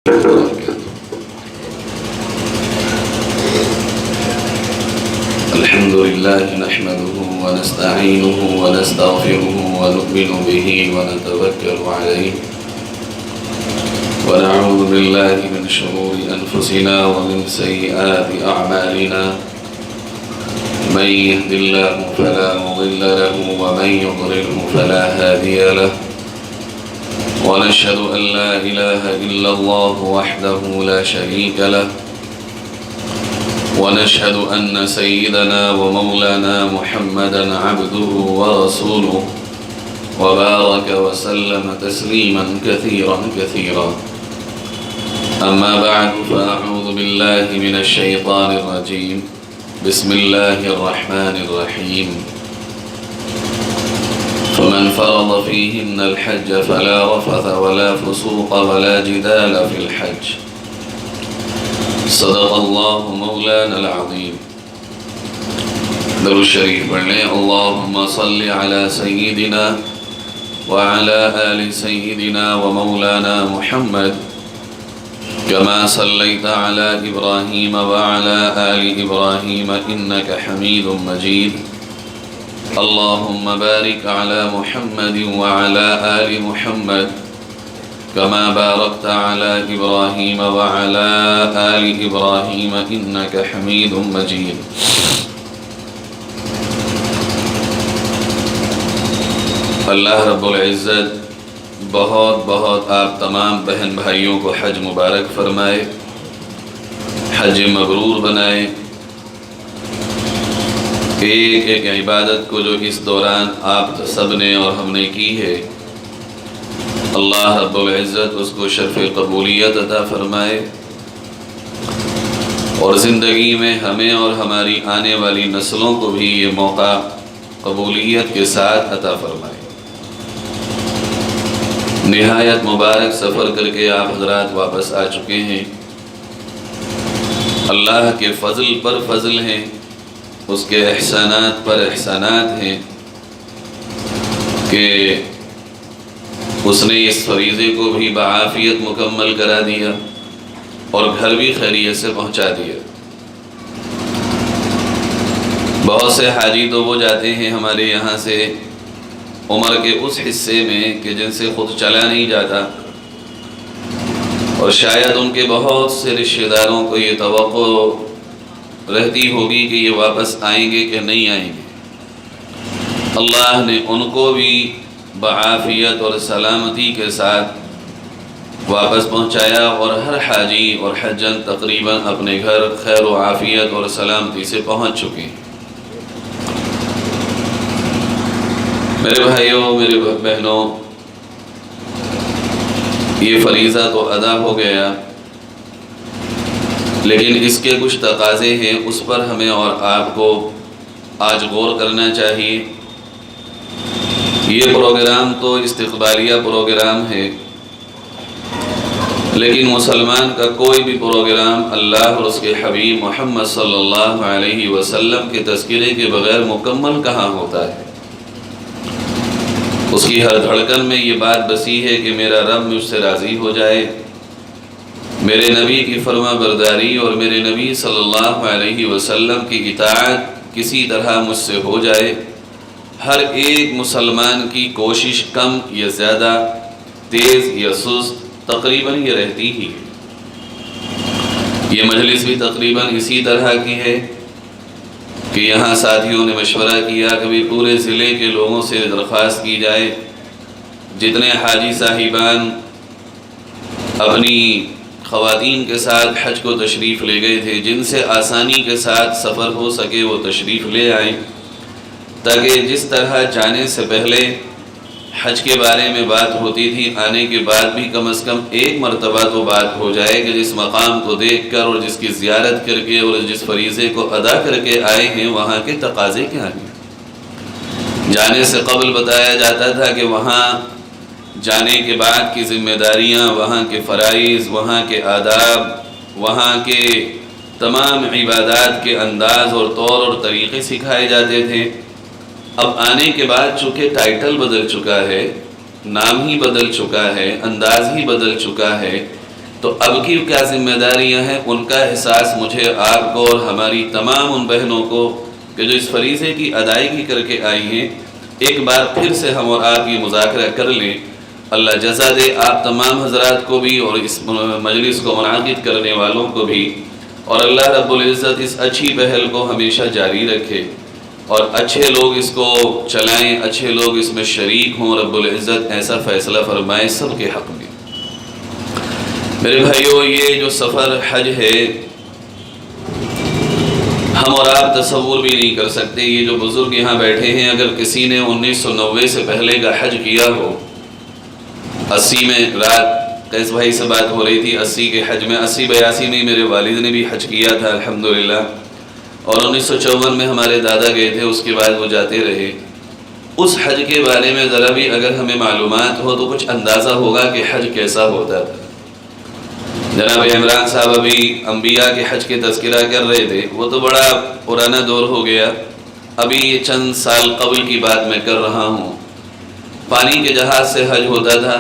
الحمد لله نحمده ونستعينه ونستغفره ونؤمن به ونتوكل عليه ونعوذ بالله من شرور أنفسنا ومن سيئات أعمالنا من يهد الله فلا مضل له ومن يضلله فلا هادي له ونشهد أن لا إله إلا الله وحده لا شريك له ونشهد أن سيدنا ومولانا محمدا عبده ورسوله وبارك وسلم تسليما كثيرا كثيرا. أما بعد فأعوذ بالله من الشيطان الرجيم. بسم الله الرحمن الرحيم. فمن فرض فيهن الحج فلا رفث ولا فسوق ولا جدال في الحج. صدق الله مولانا العظيم. درود شریف پڑھ لیں. اللهم صل على سيدنا وعلى آل سيدنا ومولانا محمد كما صليت على إبراهيم وعلى آل إبراهيم إنك حميد مجيد. اللهم بارك على محمد وعلى آل محمد كما باركت على إبراهيم وعلى آل إبراهيم إنك حميد مجيد. اللہ رب العزت بہت بہت آپ تمام بہن بھائیوں کو حج مبارک فرمائے، حج مبرور بنائے. ایک ایک عبادت کو جو اس دوران آپ سب نے اور ہم نے کی ہے، اللہ رب العزت اس کو شرف قبولیت عطا فرمائے اور زندگی میں ہمیں اور ہماری آنے والی نسلوں کو بھی یہ موقع قبولیت کے ساتھ عطا فرمائے. نہایت مبارک سفر کر کے آپ حضرات واپس آ چکے ہیں. اللہ کے فضل پر فضل ہیں، اس کے احسانات پر احسانات ہیں کہ اس نے اس فریضے کو بھی بعافیت مکمل کرا دیا اور گھر بھی خیریت سے پہنچا دیا. بہت سے حاجی تو وہ جاتے ہیں ہمارے یہاں سے عمر کے اس حصے میں کہ جن سے خود چلا نہیں جاتا، اور شاید ان کے بہت سے رشتہ داروں کو یہ توقع رہتی ہوگی کہ یہ واپس آئیں گے کہ نہیں آئیں گے. اللہ نے ان کو بھی بعافیت اور سلامتی کے ساتھ واپس پہنچایا اور ہر حاجی اور حجن تقریباً اپنے گھر خیر و عافیت اور سلامتی سے پہنچ چکے ہیں. میرے بھائیوں، میرے بہنوں، یہ فریضہ تو ادا ہو گیا، لیکن اس کے کچھ تقاضے ہیں، اس پر ہمیں اور آپ کو آج غور کرنا چاہیے. یہ پروگرام تو استقبالیہ پروگرام ہے، لیکن مسلمان کا کوئی بھی پروگرام اللہ اور اس کے حبیب محمد صلی اللہ علیہ وسلم کے تذکرے کے بغیر مکمل کہاں ہوتا ہے. اس کی ہر دھڑکن میں یہ بات بسی ہے کہ میرا رب مجھ سے راضی ہو جائے، میرے نبی کی فرما برداری اور میرے نبی صلی اللہ علیہ وسلم کی اطاعت کسی طرح مجھ سے ہو جائے. ہر ایک مسلمان کی کوشش کم یا زیادہ، تیز یا سست، تقریباً یہ رہتی ہی ہے. یہ مجلس بھی تقریباً اسی طرح کی ہے کہ یہاں ساتھیوں نے مشورہ کیا کہ بھی پورے ضلع کے لوگوں سے درخواست کی جائے، جتنے حاجی صاحبان اپنی خواتین کے ساتھ حج کو تشریف لے گئے تھے، جن سے آسانی کے ساتھ سفر ہو سکے وہ تشریف لے آئیں، تاکہ جس طرح جانے سے پہلے حج کے بارے میں بات ہوتی تھی، آنے کے بعد بھی کم از کم ایک مرتبہ تو بات ہو جائے کہ جس مقام کو دیکھ کر اور جس کی زیارت کر کے اور جس فریضے کو ادا کر کے آئے ہیں وہاں کے تقاضے کیا ہیں. جانے سے قبل بتایا جاتا تھا کہ وہاں جانے کے بعد کی ذمہ داریاں، وہاں کے فرائض، وہاں کے آداب، وہاں کے تمام عبادات کے انداز اور طور اور طریقے سکھائے جاتے تھے. اب آنے کے بعد چونکہ ٹائٹل بدل چکا ہے، نام ہی بدل چکا ہے، انداز ہی بدل چکا ہے، تو اب کی کیا ذمہ داریاں ہیں، ان کا احساس مجھے، آپ کو اور ہماری تمام ان بہنوں کو کہ جو اس فریضے کی ادائیگی کر کے آئی ہیں، ایک بار پھر سے ہم اور آپ یہ مذاکرہ کر لیں۔ اللہ جزا دے آپ تمام حضرات کو بھی اور اس مجلس کو منعقد کرنے والوں کو بھی، اور اللہ رب العزت اس اچھی پہل کو ہمیشہ جاری رکھے اور اچھے لوگ اس کو چلائیں، اچھے لوگ اس میں شریک ہوں، رب العزت ایسا فیصلہ فرمائے سب کے حق میں۔ میرے بھائیو، یہ جو سفر حج ہے ہم اور آپ تصور بھی نہیں کر سکتے۔ یہ جو بزرگ یہاں بیٹھے ہیں، اگر کسی نے 1990 سے پہلے کا حج کیا ہو، 80 میں رات قیس بھائی سے بات ہو رہی تھی، 80 کے حج میں، 80-82 میں میرے والد نے بھی حج کیا تھا الحمدللہ، اور 1954 میں ہمارے دادا گئے تھے، اس کے بعد وہ جاتے رہے۔ اس حج کے بارے میں ذرا بھی اگر ہمیں معلومات ہو تو کچھ اندازہ ہوگا کہ حج کیسا ہوتا تھا۔ جناب عمران صاحب ابھی انبیاء کے حج کے تذکرہ کر رہے تھے، وہ تو بڑا پرانا دور ہو گیا، ابھی یہ چند سال قبل کی بات میں کر رہا ہوں۔ پانی کے جہاز سے حج ہوتا تھا،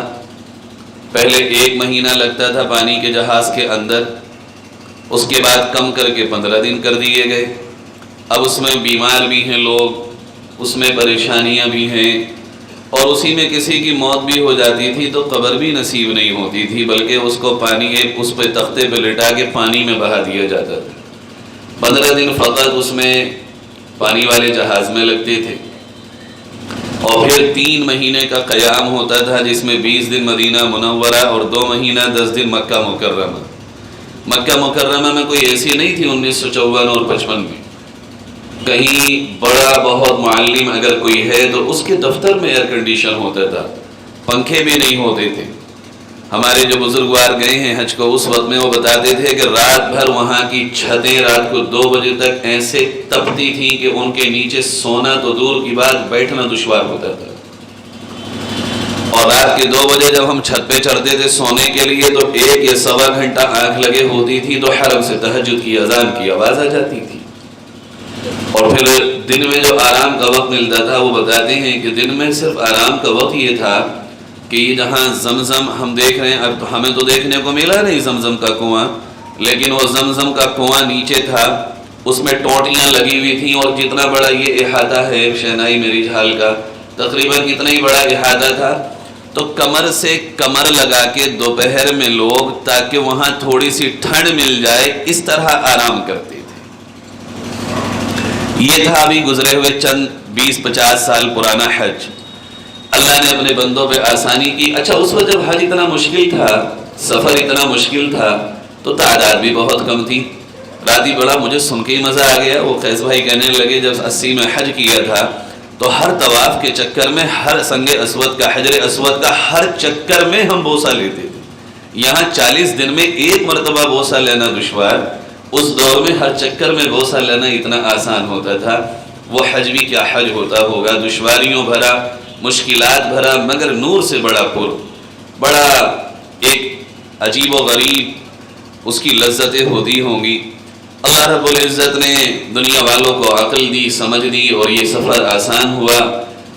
پہلے 1 مہینہ لگتا تھا پانی کے جہاز کے اندر، اس کے بعد کم کر کے 15 دن کر دیے گئے۔ اب اس میں بیمار بھی ہیں لوگ، اس میں پریشانیاں بھی ہیں، اور اسی میں کسی کی موت بھی ہو جاتی تھی تو قبر بھی نصیب نہیں ہوتی تھی، بلکہ اس کو پانی اس پہ تختے پہ لٹا کے پانی میں بہا دیا جاتا تھا۔ 15 دن فقط اس میں پانی والے جہاز میں لگتے تھے، اور پھر 3 مہینے کا قیام ہوتا تھا، جس میں 20 دن مدینہ منورہ اور 2 مہینہ 10 دن مکہ مکرمہ۔ مکہ مکرمہ میں کوئی ایسی نہیں تھی 1954 اور 55 میں، کہیں بڑا بہت معلم اگر کوئی ہے تو اس کے دفتر میں ایئر کنڈیشن ہوتا تھا، پنکھے بھی نہیں ہوتے تھے۔ ہمارے جو بزرگوار گئے ہیں حج کو، اس وقت میں وہ بتاتے تھے کہ رات بھر وہاں کی چھتیں رات کو 2 بجے تک ایسے تپتی تھیں کہ ان کے نیچے سونا تو دور کی بات، بیٹھنا دشوار ہوتا تھا۔ اور رات کے 2 بجے جب ہم چھت پہ چڑھتے تھے سونے کے لیے تو 1 یا سوا گھنٹہ آنکھ لگے ہوتی تھی تو حرم سے تہجد کی اذان کی آواز آ جاتی تھی۔ اور پھر دن میں جو آرام کا وقت ملتا تھا، وہ بتاتے ہیں کہ دن میں صرف آرام کا وقت یہ تھا کہ یہ جہاں زمزم ہم دیکھ رہے ہیں، اب ہمیں تو دیکھنے کو ملا نہیں زمزم کا کنواں، لیکن وہ زمزم کا کنواں نیچے تھا، اس میں ٹوٹیاں لگی ہوئی تھیں، اور جتنا بڑا یہ احاطہ ہے شہنائی میری جھال کا، تقریباً کتنا ہی بڑا احاطہ تھا، تو کمر سے کمر لگا کے دوپہر میں لوگ تاکہ وہاں تھوڑی سی ٹھنڈ مل جائے اس طرح آرام کرتے تھے۔ یہ تھا ابھی گزرے ہوئے چند 20-50 سال پرانا حج۔ اللہ نے اپنے بندوں پہ آسانی کی۔ اچھا، اس وقت جب حج اتنا مشکل تھا، سفر اتنا مشکل تھا، تو تعداد بھی بہت کم تھی۔ راتی بڑا مجھے سن کے ہی مزہ آ گیا، وہ قیس بھائی کہنے لگے جب 80 میں حج کیا تھا تو ہر طواف کے چکر میں، ہر سنگ اسود کا، حجر اسود کا ہر چکر میں ہم بوسہ لیتے تھے۔ یہاں 40 دن میں 1 مرتبہ بوسہ لینا دشوار، اس دور میں ہر چکر میں بوسہ لینا اتنا آسان ہوتا تھا۔ وہ حج بھی کیا حج ہوتا ہوگا، دشواریوں بھرا، مشکلات بھرا، مگر نور سے بڑا پر، بڑا ایک عجیب و غریب اس کی لذتیں ہوتی ہوں گی۔ اللہ رب العزت نے دنیا والوں کو عقل دی، سمجھ دی، اور یہ سفر آسان ہوا۔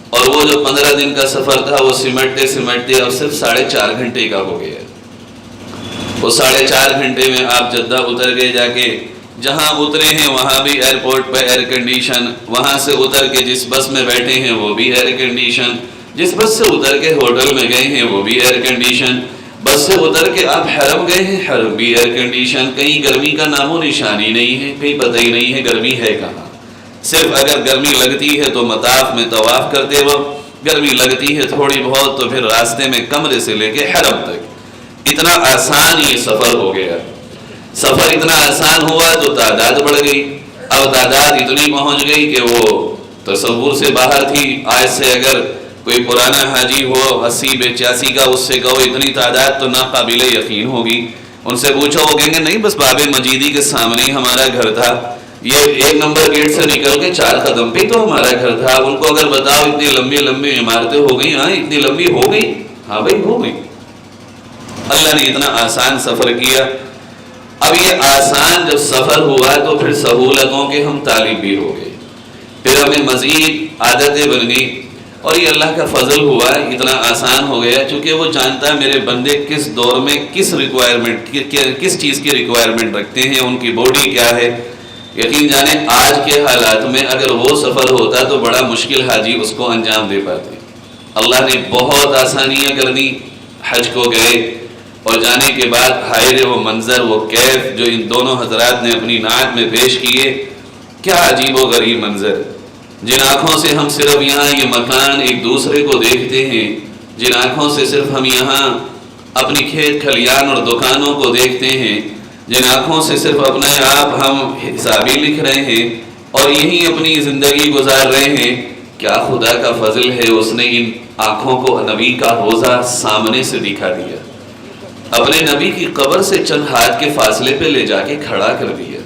اور وہ جو 15 دن کا سفر تھا وہ سمٹتے سمٹتے اب صرف 4.5 گھنٹے کا ہو گیا۔ وہ 4.5 گھنٹے میں آپ جدہ اتر گئے، جا کے جہاں اترے ہیں وہاں بھی ایئرپورٹ پہ ایئر کنڈیشن، وہاں سے اتر کے جس بس میں بیٹھے ہیں وہ بھی ایئر کنڈیشن، جس بس سے اتر کے ہوٹل میں گئے ہیں وہ بھی ایئر کنڈیشن، بس سے اتر کے آپ حرم گئے ہیں، حرم بھی ایئر کنڈیشن۔ کہیں گرمی کا نام و نشانی نہیں ہے، کہیں پتہ ہی نہیں ہے گرمی ہے کہاں۔ صرف اگر گرمی لگتی ہے تو مطاف میں طواف کرتے وقت گرمی لگتی ہے تھوڑی بہت، تو پھر راستے میں کمرے سے لے کے حرم تک اتنا آسان یہ سفر ہو گیا۔ سفر اتنا آسان ہوا تو تعداد بڑھ گئی، اب تعداد اتنی پہنچ گئی کہ وہ تصور سے باہر تھی۔ آج سے اگر کوئی پرانا حاجی ہو 80-85 کا، اس سے کہو اتنی تعداد تو ناقابل یقین ہوگی۔ ان سے پوچھو، وہ کہیں گے نہیں بس باب مجیدی کے سامنے ہی ہمارا گھر تھا، یہ 1 نمبر گیٹ سے نکل کے 4 قدم پہ تو ہمارا گھر تھا۔ ان کو اگر بتاؤ اتنی لمبی لمبی عمارتیں ہو گئی، ہاں اتنی لمبی ہو گئی، ہاں بھائی ہو گئی۔ اللہ نے اتنا آسان سفر کیا۔ اب یہ آسان جب سفر ہوا تو پھر سہولتوں کے ہم طالب بھی ہو گئے، پھر ہمیں مزید عادتیں بن گئی۔ اور یہ اللہ کا فضل ہوا، اتنا آسان ہو گیا، چونکہ وہ جانتا ہے میرے بندے کس دور میں کس ریکوائرمنٹ کس چیز کی ریکوائرمنٹ رکھتے ہیں، ان کی باڈی کیا ہے۔ یقین جانیں آج کے حالات میں اگر وہ سفر ہوتا تو بڑا مشکل حاجی اس کو انجام دے پاتے۔ اللہ نے بہت آسانیاں کر دی، حج کو گئے اور جانے کے بعد ہائے وہ منظر، وہ کیف جو ان دونوں حضرات نے اپنی نعت میں پیش کیے، کیا عجیب و غریب منظر۔ جن آنکھوں سے ہم صرف یہاں یہ مکان ایک دوسرے کو دیکھتے ہیں، جن آنکھوں سے صرف ہم یہاں اپنی کھیت کھلیان اور دکانوں کو دیکھتے ہیں، جن آنکھوں سے صرف اپنے آپ ہم حسابی لکھ رہے ہیں اور یہی اپنی زندگی گزار رہے ہیں، کیا خدا کا فضل ہے اس نے ان آنکھوں کو نبی کا روزہ سامنے سے دکھا دیا، اپنے نبی کی قبر سے چند ہاتھ کے فاصلے پہ لے جا کے کھڑا کر دیا۔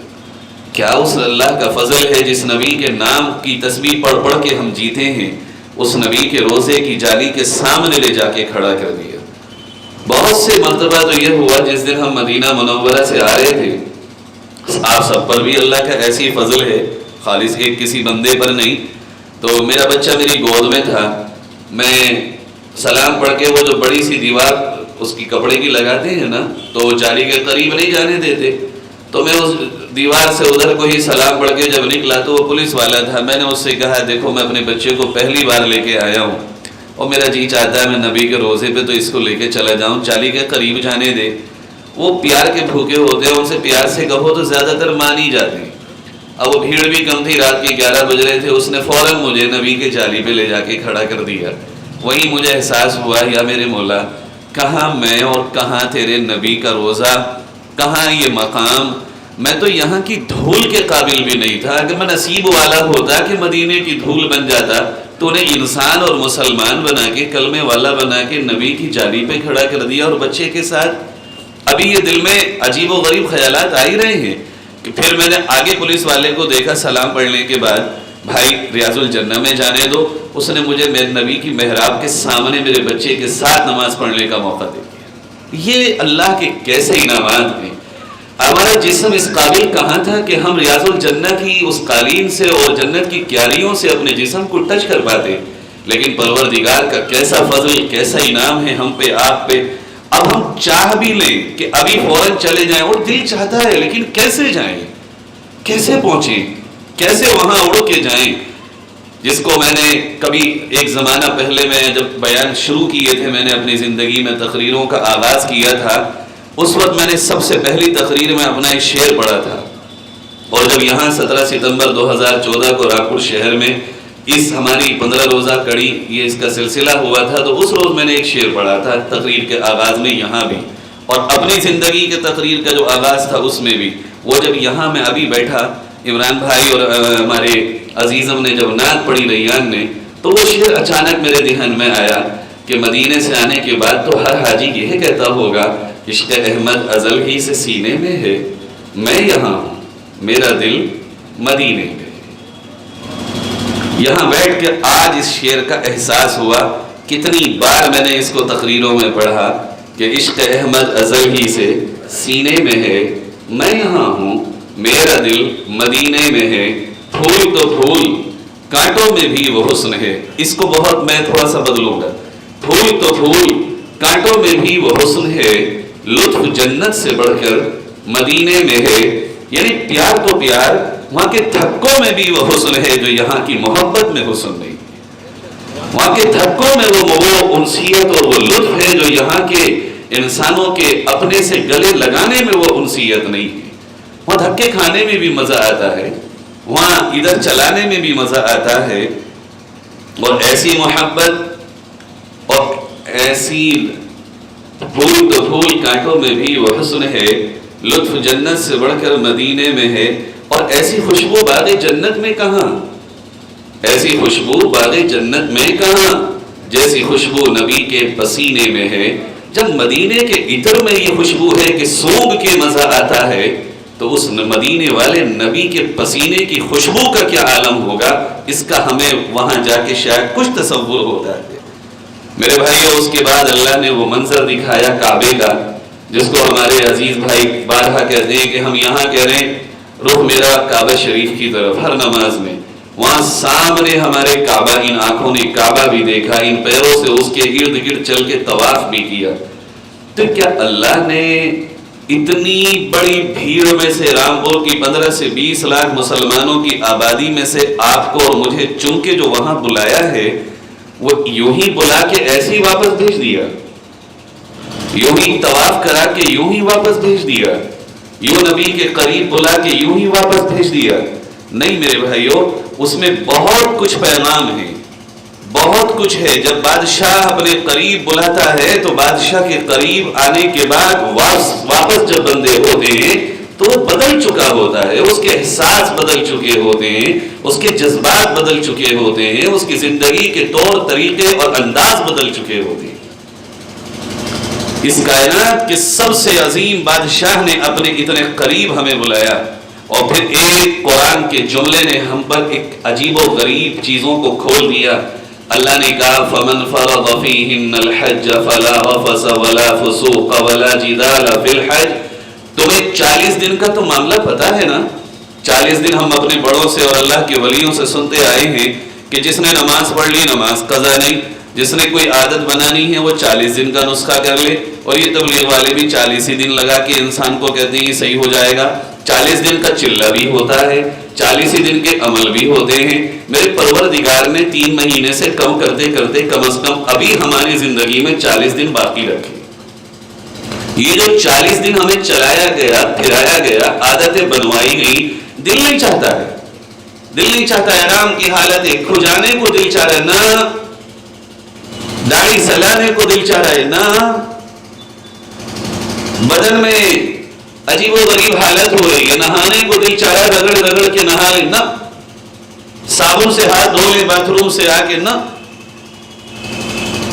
کیا اس اللہ کا فضل ہے جس نبی کے نام کی تسبیح پڑھ پڑھ کے ہم جیتے ہیں، اس نبی کے روزے کی جالی کے سامنے لے جا کے کھڑا کر دیا۔ بہت سے مرتبہ تو یہ ہوا جس دن ہم مدینہ منورہ سے آ رہے تھے، آپ سب پر بھی اللہ کا ایسی فضل ہے، خالص ایک کسی بندے پر نہیں، تو میرا بچہ میری گود میں تھا، میں سلام پڑھ کے وہ جو بڑی سی دیوار اس کی کپڑے کی لگاتے ہیں نا، تو وہ جالی کے قریب نہیں جانے دیتے، تو میں اس دیوار سے ادھر کو ہی سلام پڑھ کے جب نکلا تو وہ پولیس والا تھا۔ میں نے اس سے کہا دیکھو میں اپنے بچے کو پہلی بار لے کے آیا ہوں اور میرا جی چاہتا ہے میں نبی کے روزے پہ تو اس کو لے کے چلا جاؤں، جالی کے قریب جانے دے۔ وہ پیار کے بھوکے ہوتے ہیں، ان سے پیار سے کہو تو زیادہ تر مان ہی جاتے ہیں۔ اب وہ بھیڑ بھی کم تھی، رات کے 11 بج رہے تھے، اس نے فوراً مجھے نبی کے جالی پہ لے جا کے کھڑا کر دیا۔ وہیں مجھے احساس ہوا یا میرے مولا کہاں میں اور کہاں تیرے نبی کا روزہ، کہاں یہ مقام، میں تو یہاں کی دھول کے قابل بھی نہیں تھا۔ اگر میں نصیب والا ہوتا کہ مدینے کی دھول بن جاتا تو انہیں انسان اور مسلمان بنا کے کلمے والا بنا کے نبی کی جالی پہ کھڑا کر دیا اور بچے کے ساتھ۔ ابھی یہ دل میں عجیب و غریب خیالات آ ہی رہے ہیں کہ پھر میں نے آگے پولیس والے کو دیکھا، سلام پڑھنے کے بعد بھائی ریاض الجنہ میں جانے دو، اس نے مجھے میرے نبی کی محراب کے سامنے میرے بچے کے ساتھ نماز پڑھنے کا موقع دے دیا۔ یہ اللہ کے کیسے انعامات ہیں۔ ہمارا جسم اس قابل کہاں تھا کہ ہم ریاض الجنہ کی اس قالین سے اور جنت کی کیاریوں سے اپنے جسم کو ٹچ کر پاتے، لیکن پروردگار کا کیسا فضل، کیسا انعام ہے ہم پہ، آپ پہ۔ اب ہم چاہ بھی لیں کہ ابھی فوراً چلے جائیں، اور دل چاہتا ہے لیکن کیسے جائیں، کیسے پہنچیں، کیسے وہاں اڑ کے جائیں، جس کو میں نے کبھی ایک زمانہ پہلے میں جب بیان شروع کیے تھے، میں نے اپنی زندگی میں تقریروں کا آغاز کیا تھا، اس وقت میں نے سب سے پہلی تقریر میں اپنا ایک شعر پڑھا تھا، اور جب یہاں 17 ستمبر 2014 کو راپور شہر میں اس ہماری 15 روزہ کڑی یہ اس کا سلسلہ ہوا تھا، تو اس روز میں نے ایک شعر پڑھا تھا تقریر کے آغاز میں یہاں بھی، اور اپنی زندگی کے تقریر کا جو آغاز تھا اس میں بھی۔ وہ جب یہاں میں ابھی بیٹھا، عمران بھائی اور ہمارے عزیزم نے جب نعت پڑھی ریان نے، تو وہ شعر اچانک میرے ذہن میں آیا کہ مدینے سے آنے کے بعد تو ہر حاجی یہ کہتا ہوگا عشق احمد ازل ہی سے سینے میں ہے، میں یہاں ہوں میرا دل مدینے میں۔ یہاں بیٹھ کے آج اس شعر کا احساس ہوا، کتنی بار میں نے اس کو تقریروں میں پڑھا کہ عشق احمد ازل ہی سے سینے میں ہے، میں یہاں ہوں میرا دل مدینے میں ہے، پھول تو پھول کانٹوں میں بھی وہ حسن ہے۔ اس کو بہت میں تھوڑا سا بدلوں گا، پھول تو پھول کانٹوں میں بھی وہ حسن ہے، لطف جنت سے بڑھ کر مدینے میں ہے۔ یعنی پیار تو پیار، وہاں کے دھکوں میں بھی وہ حسن ہے جو یہاں کی محبت میں حسن نہیں، وہاں کے دھکوں میں وہ انسیت اور وہ لطف ہے جو یہاں کے انسانوں کے اپنے سے گلے لگانے میں وہ انسیت نہیں ہے۔ وہاں دھکے کھانے میں بھی مزہ آتا ہے، وہاں ادھر چلانے میں بھی مزہ آتا ہے، اور ایسی محبت اور ایسی پھول تو پھول کانٹوں میں بھی وہ حسن ہے، لطف جنت سے بڑھ کر مدینے میں ہے۔ اور ایسی خوشبو باغ جنت میں کہاں، ایسی خوشبو باغ جنت میں کہاں جیسی خوشبو نبی کے پسینے میں ہے۔ جب مدینے کے عطر میں یہ خوشبو ہے کہ سونگھ کے مزہ آتا ہے، تو اس مدینے والے نبی کے پسینے کی خوشبو کا کیا عالم ہوگا، اس کا ہمیں وہاں جا کے شاید کچھ تصور ہوتا ہے۔ میرے بھائیو، اس کے بعد اللہ نے وہ منظر دکھایا کعبے کا، جس کو ہمارے عزیز بھائی بارہا کہتے ہیں کہ ہم یہاں کہہ رہے ہیں رخ میرا کعبہ شریف کی طرف ہر نماز میں، وہاں سامنے ہمارے کعبہ، ان آنکھوں نے کعبہ بھی دیکھا، ان پیروں سے اس کے ارد گرد چل کے طواف بھی کیا. تو کیا اللہ نے اتنی بڑی بھیڑ میں سے، رامپور کی 15 سے 20 لاکھ مسلمانوں کی آبادی میں سے آپ کو اور مجھے چن کے جو وہاں بلایا ہے، وہ یوں ہی بلا کے ایسے ہی واپس بھیج دیا؟ یوں ہی طواف کرا کے یوں ہی واپس بھیج دیا؟ یوں نبی کے قریب بلا کے یوں ہی واپس بھیج دیا؟ نہیں میرے بھائیوں، اس میں بہت کچھ پیغام ہے، بہت کچھ ہے. جب بادشاہ اپنے قریب بلاتا ہے تو بادشاہ کے قریب آنے کے بعد واپس جب بندے ہوتے ہیں تو وہ بدل چکا ہوتا ہے، اس کے احساس بدل چکے ہوتے ہیں، اس کے جذبات بدل چکے ہوتے ہیں، اس کی زندگی کے طور طریقے اور انداز بدل چکے ہوتے ہیں. اس کائنات کے سب سے عظیم بادشاہ نے اپنے اتنے قریب ہمیں بلایا، اور پھر ایک قرآن کے جملے نے ہم پر ایک عجیب و غریب چیزوں کو کھول دیا. اللہ نے کہا فَمَنْ فَرَضَ فِيهِنَّ الْحَجَّ فَلَا رَفَثَ وَلَا فُسُوقَ وَلَا جِدَالَ فِي الْحَجِّ. تمہیں 40 دن کا تو معاملہ پتا ہے نا؟ 40 دن ہم اپنے بڑوں سے اور اللہ کے ولیوں سے سنتے آئے ہیں کہ جس نے نماز پڑھ لی نماز قضا نہیں، جس نے کوئی عادت بنانی ہے وہ 40 دن کا نسخہ کر لے. اور یہ تبلیغ والے بھی 40 ہی دن لگا کے انسان کو کہتے ہیں کہ صحیح ہو جائے گا. 40 دن کا چلہ بھی ہوتا ہے، 40 ہی دن کے عمل بھی ہوتے ہیں. میرے پروردگار نے 3 مہینے سے کم کرتے کرتے کم از کم ابھی ہماری زندگی میں 40 دن باقی رکھے. یہ جو 40 دن ہمیں چلایا گیا، پھرایا گیا، عادتیں بنوائی گئی، دل نہیں چاہتا ہے، دل نہیں چاہتا. احرام کی حالت ہے، کھجانے کو دل چاہ رہا ہے نا، داڑھی سلانے کو دل چاہ رہا ہے نا، بدن میں عجیب و غریب حالت ہو رہی ہے، نہانے کو دل چاہ رہا ہے، رگڑ رگڑ کے نہا لیں نا، صابن سے ہاتھ دھو لیں باتھ روم سے آ کے نا.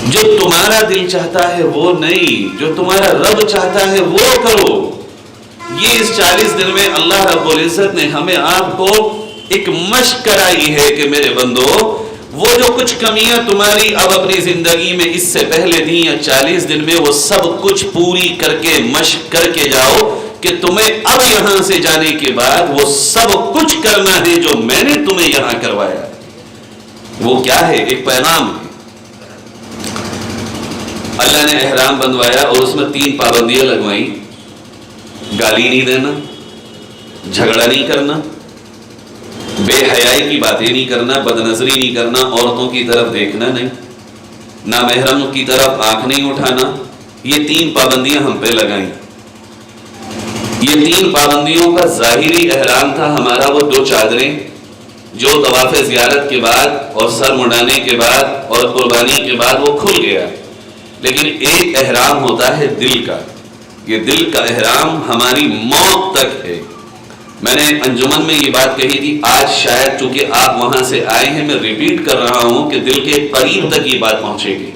جو تمہارا دل چاہتا ہے وہ نہیں، جو تمہارا رب چاہتا ہے وہ کرو. یہ اس 40 دن میں اللہ رب العزت نے ہمیں آپ کو ایک مشق کرائی ہے کہ میرے بندو، وہ جو کچھ کمیاں تمہاری اب اپنی زندگی میں اس سے پہلے دی یا 40 دن میں، وہ سب کچھ پوری کر کے مشق کر کے جاؤ کہ تمہیں اب یہاں سے جانے کے بعد وہ سب کچھ کرنا ہے جو میں نے تمہیں یہاں کروایا. وہ کیا ہے؟ ایک پیغام ہے. اللہ نے احرام بندوایا اور اس میں 3 پابندیاں لگوائیں. گالی نہیں دینا، جھگڑا نہیں کرنا، بے حیائی کی باتیں نہیں کرنا، بد نظری نہیں کرنا، عورتوں کی طرف دیکھنا نہیں، نامحرم کی طرف آنکھ نہیں اٹھانا. یہ 3 پابندیاں ہم پہ لگائیں. یہ 3 پابندیوں کا ظاہری احرام تھا ہمارا وہ 2 چادریں جو طواف زیارت کے بعد اور سر مڑانے کے بعد اور قربانی کے بعد وہ کھل گیا. لیکن ایک احرام ہوتا ہے دل کا. یہ دل کا احرام ہماری موت تک ہے. میں نے انجمن میں یہ بات کہی تھی، آج شاید چونکہ آپ وہاں سے آئے ہیں میں ریپیٹ کر رہا ہوں کہ دل کے قریب تک یہ بات پہنچے گی.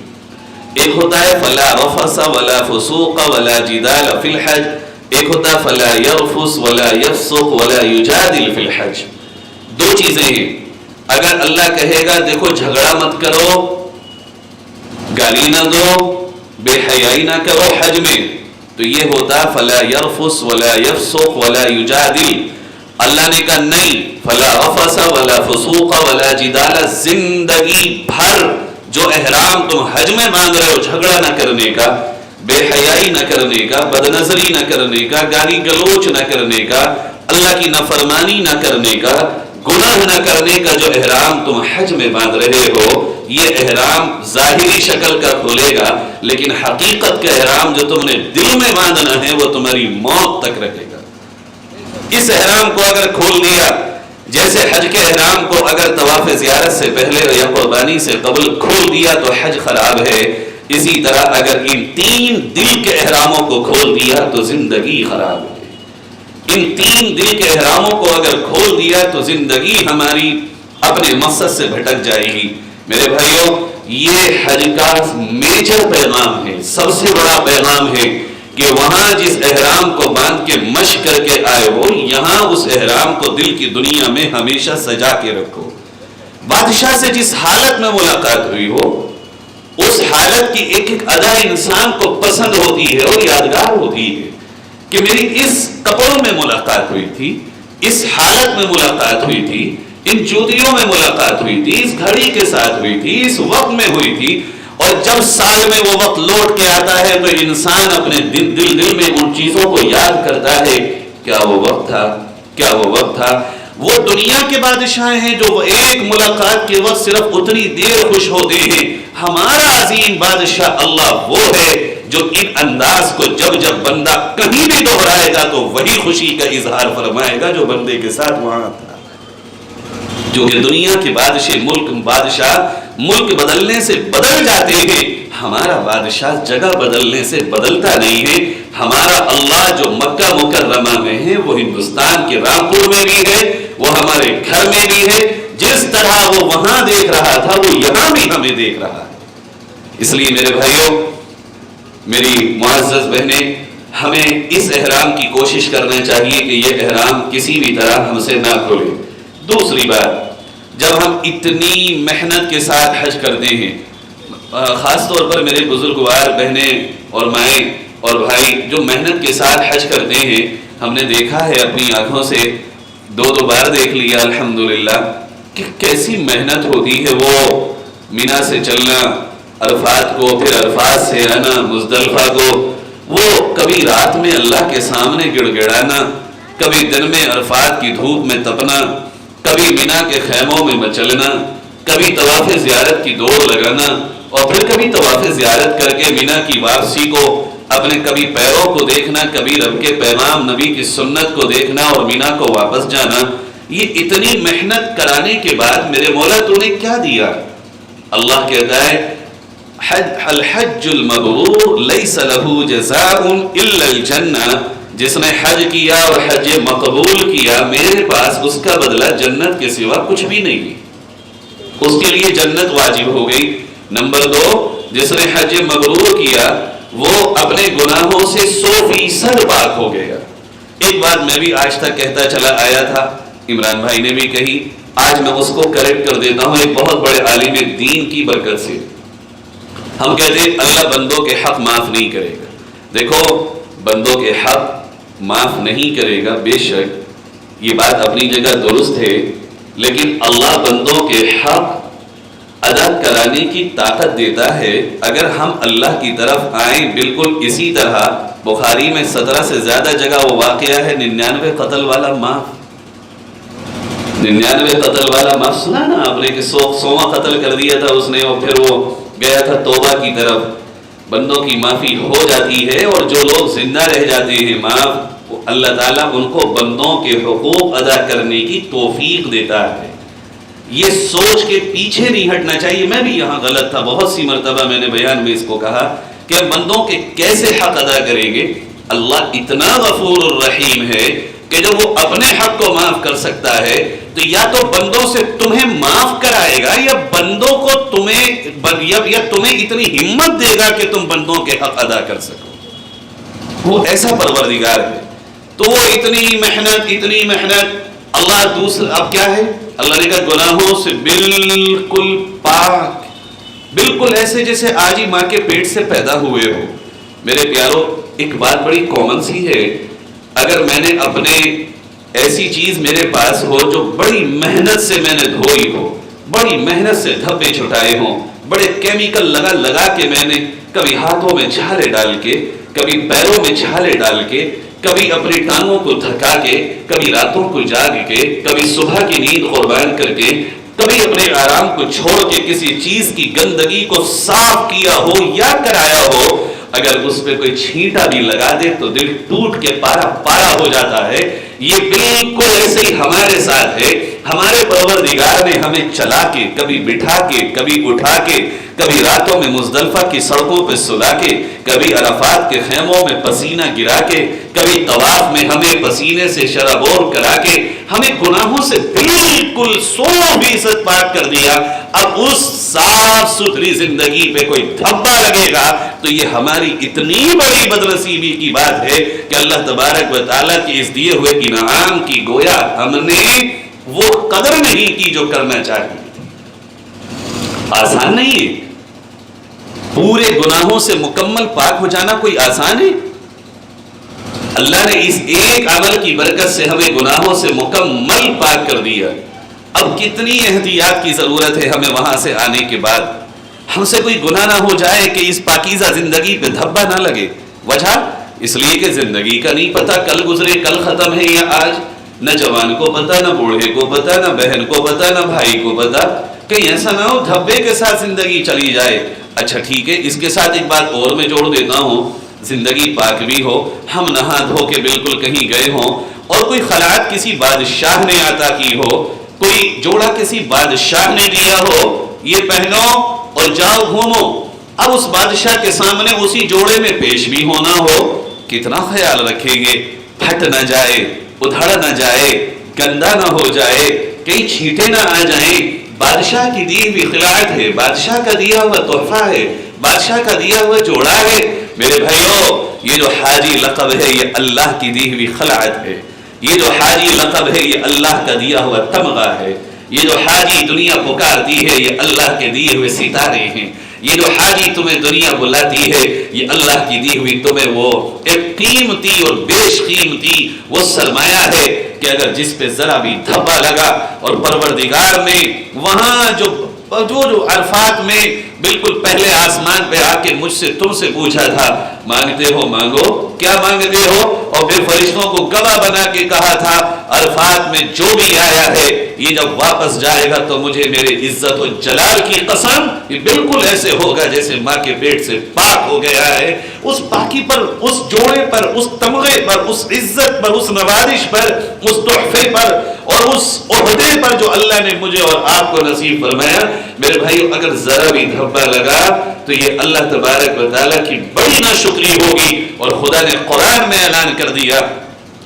ایک ہوتا ہے فلا رفث ولا فسوق ولا جدال فی الحج، ایک ہوتا ہے فلا یرفث ولا یفسق ولا یجادل فی الحج. 2 چیزیں ہیں. اگر اللہ کہے گا دیکھو جھگڑا مت کرو، گالی نہ دو، بے حیائی نہ کرو حج میں، تو یہ ہوتا فلا یرفث ولا یفسق ولا یجادل. اللہ نے کہا نہیں، فلا رفث ولا فسوق ولا جدال. زندگی بھر جو احرام تم حج میں باندھ رہے ہو، جھگڑا نہ کرنے کا، بے حیائی نہ کرنے کا، بد نظری نہ کرنے کا، گالی گلوچ نہ کرنے کا، اللہ کی نافرمانی نہ کرنے کا، گناہ نہ کرنے کا جو احرام تم حج میں باندھ رہے ہو، یہ احرام ظاہری شکل کا کھولے گا، لیکن حقیقت کا احرام جو تم نے دل میں باندھنا ہے وہ تمہاری موت تک رہے گا. اس احرام کو اگر کھول دیا، جیسے حج کے احرام کو اگر طواف زیارت سے پہلے یا قربانی سے قبل کھول دیا تو حج خراب ہے، اسی طرح اگر ان 3 دل کے احراموں کو کھول دیا تو زندگی خراب ہے. ان 3 دل کے احراموں کو اگر کھول دیا تو زندگی ہماری اپنے مقصد سے بھٹک جائے گی. میرے بھائیوں، یہ حج کا میجر پیغام ہے، سب سے بڑا پیغام ہے کہ وہاں جس احرام کو باندھ کے مشق کر کے آئے ہو، یہاں اس احرام کو دل کی دنیا میں ہمیشہ سجا کے رکھو. بادشاہ سے جس حالت میں ملاقات ہوئی ہو، اس حالت کی ایک ایک ادا انسان کو پسند ہوتی ہے اور یادگار ہوتی ہے کہ میری اس کپڑوں میں ملاقات ہوئی تھی، اس حالت میں ملاقات ہوئی تھی، ان جوتیوں میں ملاقات ہوئی تھی، اس گھڑی کے ساتھ ہوئی تھی، اس وقت میں ہوئی تھی، اور جب سال میں وہ وقت لوٹ کے آتا ہے تو انسان اپنے دل میں ان چیزوں کو یاد کرتا ہے، کیا وہ وقت تھا، کیا وہ وقت تھا۔ وہ دنیا کے بادشاہ ہیں جو ایک ملاقات کے وقت صرف اتنی دیر خوش ہوتے ہیں، ہمارا عظیم بادشاہ اللہ وہ ہے جو ان انداز کو جب جب بندہ کہیں بھی دہرائے گا تو وہی خوشی کا اظہار فرمائے گا جو بندے کے ساتھ وہاں تھا۔ جو کہ دنیا کے بادشاہ ملک بدلنے سے بدل جاتے ہیں، ہمارا بادشاہ جگہ بدلنے سے بدلتا نہیں ہے۔ ہمارا اللہ جو مکہ مکرمہ میں ہے وہ ہندوستان کے رامپور میں بھی ہے، وہ ہمارے گھر میں بھی ہے، جس طرح وہ وہاں دیکھ رہا تھا وہ یہاں بھی ہمیں دیکھ رہا ہے۔ اس لیے میرے بھائیوں، میری معزز بہنیں، ہمیں اس احرام کی کوشش کرنا چاہیے کہ یہ احرام کسی بھی طرح ہم سے نہ کھلے۔ دوسری بات، جب ہم اتنی محنت کے ساتھ حج کرتے ہیں، خاص طور پر میرے بزرگوار بہنیں اور مائیں اور بھائی جو محنت کے ساتھ حج کرتے ہیں، ہم نے دیکھا ہے اپنی آنکھوں سے، دو بار دیکھ لیا الحمدللہ کہ کیسی محنت ہوتی ہے۔ وہ مینا سے چلنا عرفات کو، پھر عرفات سے آنا مزدلفہ کو، وہ کبھی رات میں اللہ کے سامنے گڑ گڑانا، کبھی دن میں عرفات کی دھوپ میں تپنا، کبھی مینا کے خیموں میں مچلنا، کبھی طواف زیارت کی دوڑ لگانا، اور پھر کبھی طواف زیارت کر کے مینا کی واپسی کو اپنے کبھی پیروں کو دیکھنا، کبھی رب کے پیغام نبی کی سنت کو دیکھنا اور مینا کو واپس جانا۔ یہ اتنی محنت کرانے کے بعد میرے مولا تو نے کیا دیا؟ اللہ کہتا ہے الحج المبرور لیس له جزاء الا الجنہ، جس نے حج کیا اور حج مقبول کیا، میرے پاس اس کا بدلہ جنت کے سوا کچھ بھی نہیں، اس کے لیے جنت واجب ہو گئی۔ نمبر 2، جس نے حج مبرور کیا وہ اپنے گناہوں سے 100% پاک ہو گیا۔ ایک بات میں بھی آج تک کہتا چلا آیا تھا، عمران بھائی نے بھی کہی، آج میں اس کو کریکٹ کر دیتا ہوں ایک بہت بڑے عالم دین کی برکت سے۔ ہم کہتے ہیں اللہ بندوں کے حق معاف نہیں کرے گا۔ دیکھو، بندوں کے حق معاف نہیں کرے گا، بے شک یہ بات اپنی جگہ درست ہے، لیکن اللہ بندوں کے حق ادا کرانے کی طاقت دیتا ہے اگر ہم اللہ کی طرف آئیں۔ بالکل اسی طرح بخاری میں 17 سے زیادہ جگہ وہ واقعہ ہے 99 قتل والا معاف، 99 قتل والا معاف سنا نا آپ نے کہ 100واں قتل کر دیا تھا اس نے، اور پھر وہ گیا تھا توبہ کی طرف۔ بندوں کی معافی ہو جاتی ہے، اور جو لوگ زندہ رہ جاتے ہیں معاف، اللہ تعالیٰ ان کو بندوں کے حقوق ادا کرنے کی توفیق دیتا ہے۔ یہ سوچ کے پیچھے نہیں ہٹنا چاہیے۔ میں بھی یہاں غلط تھا، بہت سی مرتبہ میں نے بیان میں اس کو کہا کہ ہم بندوں کے کیسے حق ادا کریں گے؟ اللہ اتنا غفور الرحیم ہے کہ جب وہ اپنے حق کو معاف کر سکتا ہے تو یا تو بندوں سے تمہیں معاف کرائے گا، یا بندوں کو یا تمہیں اتنی ہمت دے گا کہ تم بندوں کے حق ادا کر سکو۔ وہ ایسا پروردگار ہے۔ تو وہ اتنی محنت اللہ دوسرا اب کیا ہے؟ اللہ نے کہا گناہوں سے بالکل پاک، بالکل ایسے جیسے آج ہی ماں کے پیٹ سے پیدا ہوئے ہو۔ میرے پیارو، ایک بات بڑی کامن سی ہے، اگر میں نے اپنے ایسی چیز میرے پاس ہو جو بڑی محنت سے میں نے دھوئی ہو، بڑی محنت سے دھبے چھٹائے ہوں، بڑے کیمیکل لگا کے میں نے کبھی ہاتھوں میں چھالے ڈال کے، کبھی پیروں میں چھالے ڈال کے، کبھی اپنی ٹانگوں کو تھکا کے، کبھی راتوں کو جاگ کے، کبھی صبح کی نیند قربان کر کے، کبھی اپنے آرام کو چھوڑ کے کسی چیز کی گندگی کو صاف کیا ہو یا کرایا ہو، اگر اس پہ کوئی چھینٹا بھی لگا دے تو دل ٹوٹ کے پارا ہو جاتا ہے۔ یہ بالکل ایسے ہی ہمارے ساتھ ہے۔ ہمارے پروردگار نے ہمیں چلا کے، کبھی بٹھا کے، کبھی اٹھا کے، کبھی راتوں میں مزدلفہ کی سڑکوں پہ سلا کے، کبھی عرفات کے خیموں میں پسینہ گرا کے، کبھی طواف میں ہمیں پسینے سے شرابور کرا کے ہمیں گناہوں سے بالکل 100% پاک کر دیا۔ اب اس صاف ستھری زندگی پہ کوئی دھبا لگے گا تو یہ ہماری اتنی بڑی بدنصیبی کی بات ہے کہ اللہ تبارک و تعالیٰ کے اس دیے ہوئے انعام کی گویا ہم نے وہ قدر نہیں کی جو کرنا چاہیے۔ آسان نہیں ہے، پورے گناہوں سے مکمل پاک ہو جانا کوئی آسان ہے؟ اللہ نے اس ایک عمل کی برکت سے ہمیں گناہوں سے مکمل پاک کر دیا۔ اب کتنی احتیاط کی ضرورت ہے ہمیں وہاں سے آنے کے بعد. ہم سے کوئی گناہ نہ ہو جائے کہ اس پاکیزہ زندگی پہ دھبا نہ لگے. وجہ اس لیے کہ زندگی کا نہیں پتا کل گزرے کل ختم ہے یا آج. نہ جوان کو پتا، نہ بوڑھے کو پتا، نہ بہن کو پتا، نہ بھائی کو پتا. کہیں ایسا نہ ہو دھبے کے ساتھ زندگی چلی جائے. اچھا ٹھیک ہے، اس کے ساتھ ایک بات اور میں جوڑ دیتا ہوں. زندگی پاک بھی ہو، ہم نہا دھو کے بالکل کہیں گئے ہوں اور کوئی خلعت کسی بادشاہ نے عطا کی ہو، کوئی جوڑا کسی بادشاہ نے دیا ہو، یہ پہنو اور جاؤ گھومو. اب اس بادشاہ کے سامنے اسی جوڑے میں پیش بھی ہونا ہو، کتنا خیال رکھیں گے پھٹ نہ جائے، ادھڑ نہ جائے، گندا نہ ہو جائے، کہیں چھینٹے نہ آ جائیں. بادشاہ کی دی ہوئی خلعت ہے، بادشاہ کا دیا ہوا تحفہ ہے، بادشاہ کا دیا ہوا جوڑا ہے. میرے بھائیو، یہ جو حاجی لقب ہے یہ اللہ کی دی ہوئی خلعت ہے. یہ جو حاجی لقب ہے یہ اللہ کا دیا ہوا تمغہ ہے. یہ جو حاجی دنیا پکارتی ہے یہ اللہ کے دیے ہوئے ستارے ہیں. یہ جو حاجی تمہیں دنیا بلاتی ہے یہ اللہ کی دی ہوئی تمہیں وہ ایک قیمتی اور بیش قیمتی وہ سرمایہ ہے کہ اگر جس پہ ذرا بھی دھبا لگا اور پروردگار نے وہاں جو عرفات میں بالکل پہلے آسمان پہ آ کے مجھ سے تم سے پوچھا تھا مانگتے ہو مانگو، کیا مانگتے ہو، اور پھر فرشتوں کو گواہ بنا کے کہا تھا عرفات میں جو بھی آیا ہے یہ جب واپس جائے گا تو مجھے میرے عزت و جلال کی قسم یہ بالکل ایسے ہوگا جیسے ماں کے پیٹ سے پاک ہو گیا ہے. اس پاکی پر، اس جوڑے پر، اس تمغے پر، اس عزت پر، اس نوازش پر، اس تحفے پر اور اس عہدے پر جو اللہ نے مجھے اور آپ کو نصیب فرمایا. میرے بھائیو، اگر ذرا بھی دھبا لگا تو یہ اللہ تبارک و تعالیٰ کی بڑی ناشکری ہوگی. اور خدا نے قرآن میں اعلان کر دیا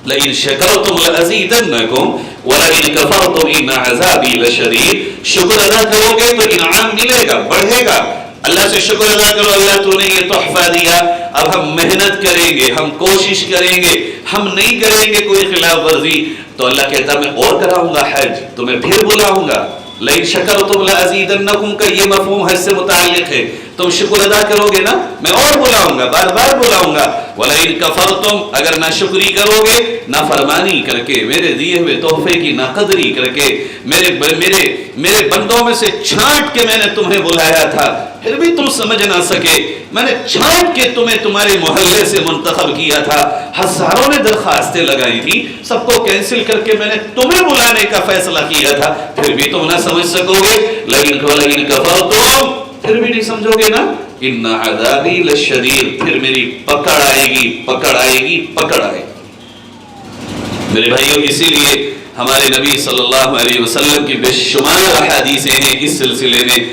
لئن شکرتم لازیدنکم ولئن کفرتم ان عذابی لشدید. شکر ادا کرو گے تو انعام ملے گا، بڑھے گا. اللہ سے شکر ادا کرو، اللہ تو نے یہ تحفہ دیا، اب ہم محنت کریں گے، ہم کوشش کریں گے، ہم نہیں کریں گے کوئی خلاف ورزی. تو اللہ کہتا میں اور کراؤں گا حج، تمہیں پھر بلاؤں گا. لئن شکرتم لازیدنکم کا یہ مفہوم حج سے متعلق ہے. تم شکر ادا کرو گے نا میں اور بلاؤں گا، بار بار بلاؤں گا. وَلَئِن كَفَرْتُمْ اگر ناشکری کرو گے، نافرمانی کر کے، میرے دیے ہوئے تحفے کی ناقدری کر کے، میرے بندوں میں سے چھانٹ کے میں نے تمہیں بلایا تھا پھر بھی تم سمجھ نہ سکے. میں نے چھانٹ کے تمہیں تمہارے محلے سے منتخب کیا تھا. ہزاروں نے درخواستیں لگائی تھی، سب کو کینسل کر کے میں نے تمہیں بلانے کا فیصلہ کیا تھا، پھر بھی تم نہ سمجھ سکو گے. لَئِن كَفَرْتُمْ پھر بھی نہیں سمجھو گے نا. ان عذابی لشدید پھر میری پکڑ آئے گی، پکڑ آئے گی، پکڑ آئے گی. میرے بھائیوں، اسی لیے ہمارے نبی صلی اللہ علیہ وسلم کی بے شمار احادیثیں ہیں اس سلسلے میں.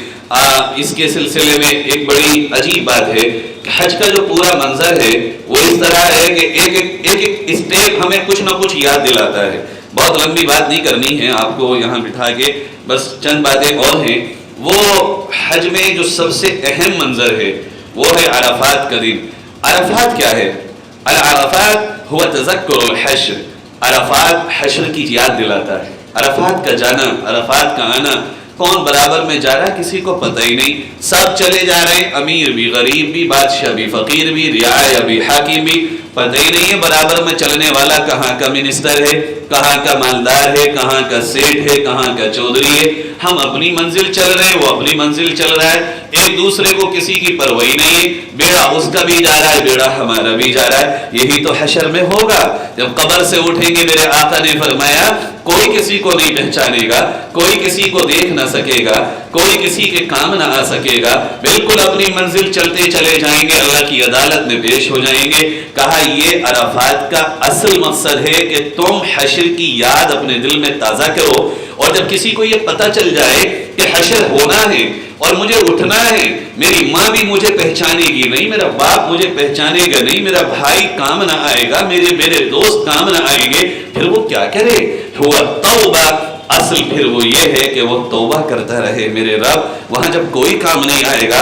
اس کے سلسلے میں ایک بڑی عجیب بات ہے کہ حج کا جو پورا منظر ہے وہ اس طرح ہے کہ ایک اسٹیپ ہمیں کچھ نہ کچھ یاد دلاتا ہے. بہت لمبی بات نہیں کرنی ہے آپ کو یہاں بٹھا کے، بس چند باتیں اور ہیں. وہ حج میں جو سب سے اہم منظر ہے وہ ہے عرفات کا دن. عرفات کیا ہے؟ العرفات هو تذکر الحشر. عرفات حشر کی یاد دلاتا ہے. عرفات کا جانا، عرفات کا آنا، کون برابر میں جا رہا کسی کو پتہ ہی نہیں. سب چلے جا رہے ہیں، امیر بھی، غریب بھی، بادشاہ بھی، فقیر بھی، رعایا بھی، حاکم بھی. پتہ ہی نہیں ہے برابر میں چلنے والا کہاں کا منسٹر ہے، کہاں کا مالدار ہے، کہاں کا سیٹ ہے، کہاں کا چودھری ہے. ہم اپنی منزل چل رہے ہیں، وہ اپنی منزل چل رہا ہے، ایک دوسرے کو کسی کی پرواہی نہیں ہے. بیڑا اس کا بھی جا رہا ہے، بیڑا ہمارا بھی جا رہا ہے. یہی تو حشر میں ہوگا. جب قبر سے اٹھیں گے میرے آقا نے فرمایا کوئی کسی کو نہیں پہچانے گا، کوئی کسی کو دیکھ نہ سکے گا، کوئی کسی کے کام نہ آ سکے گا. بالکل اپنی منزل چلتے چلے جائیں گے، اللہ کی عدالت میں پیش ہو جائیں گے. کہا یہ عرفات کا اصل مقصد ہے کہ تم حشر کی یاد اپنے دل میں تازہ کرو. اور جب کسی کو یہ پتہ چل جائے کہ حشر ہونا ہے اور مجھے اٹھنا ہے، میری ماں بھی مجھے پہچانے گی نہیں، میرا باپ مجھے پہچانے گا نہیں، میرا بھائی کام نہ آئے گا، میرے دوست کام نہ آئیں گے، پھر وہ کیا کرے؟ ہوا توبہ. اصل پھر وہ یہ ہے کہ وہ توبہ کرتا رہے. میرے رب وہاں جب کوئی کام نہیں آئے گا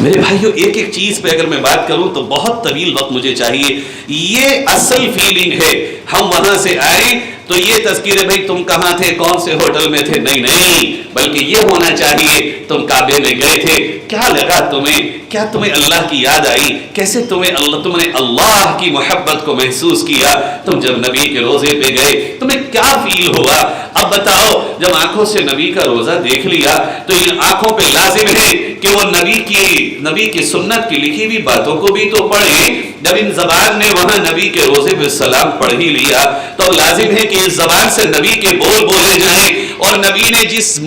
میرے بھائیو ایک ایک چیز پہ اگر میں بات کروں تو بہت طویل وقت مجھے چاہیے. یہ اصل فیلنگ ہے. ہم وہاں سے آئے تو یہ تذکیر ہے بھائی تم کہاں تھے, کون سے ہوٹل میں تھے, نہیں, بلکہ یہ ہونا چاہیے تم کعبے میں گئے تھے, کیا لگا تمہیں, کیا تمہیں اللہ کی یاد آئی, کیسے تم نے اللہ کی محبت کو محسوس کیا, تم جب نبی کے روزے پہ گئے تمہیں کیا فیل ہوا. اب بتاؤ, جب آنکھوں سے نبی کا روزہ دیکھ لیا تو ان آنکھوں پہ لازم ہے کہ وہ نبی کی سنت کی لکھی ہوئی باتوں کو بھی تو پڑھیں. جب ان زبان نے وہاں نبی کے روزے پہ سلام پڑھ ہی لیا تو لازم ہے کہ اس زبان سے نبی کے بول بولے جائیں, اور نبی نے جس